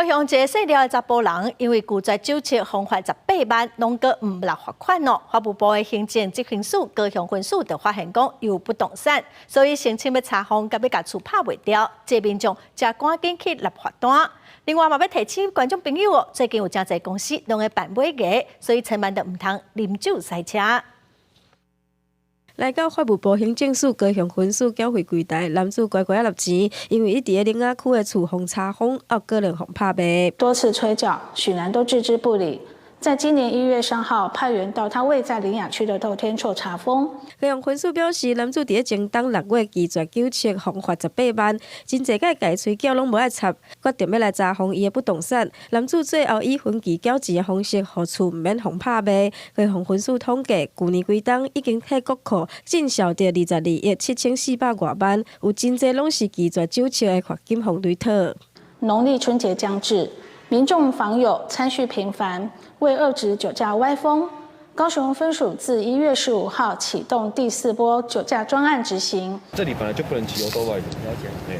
高雄一个细条的查甫人，因为拒绝酒测，罚款18万，拢个唔落罚款哦。法务部的行政执行署高雄分署就发现讲有不动产，所以申请要查封，甲要甲厝拍袂掉，这民众才赶紧去立罚单。另外嘛，要提醒观众朋友哦，最近有真侪公司拢会办买艺，所以千万就唔通啉酒赛车。来到法务部行政署高雄分署缴费柜台，男子乖乖纳钱，因为伊伫个林雅区的厝封查封，还个人互拍卖，多次催缴，许南都置之不理。在今年1月3号，派员到他位在林雅区的透天厝查封。高雄分署表示，男子伫个前当6月拒绝酒测，罚款18万，真侪个界吹缴拢无爱插，决定要来查封伊的不动产。男子最后以分期缴钱的方式，互厝唔免互拍卖。高雄分署统计，去年规档已经替国库进缴着22亿7400多万，有真侪拢是拒绝酒测的罚金互对讨。农历春节将至。民众访友参叙频繁，为遏止酒驾歪风，高雄分署自1月15号启动第4波酒驾专案执行。这里本来就不能骑欧多外的，了解。对。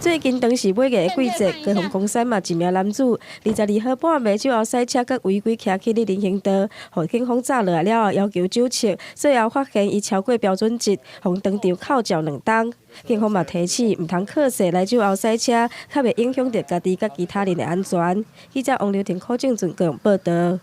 最近当时买艺的季节，高雄公山嘛一名男子22号半暝酒后赛车，佮违规骑去人行道，互警方查落来了后，要求酒测，最后发现伊超过标准值，互当场扣缴2档。警方嘛提醒，唔通靠势来酒后赛车，较袂影响到家己佮其他人的安全。记者王刘婷、柯正俊高雄报道。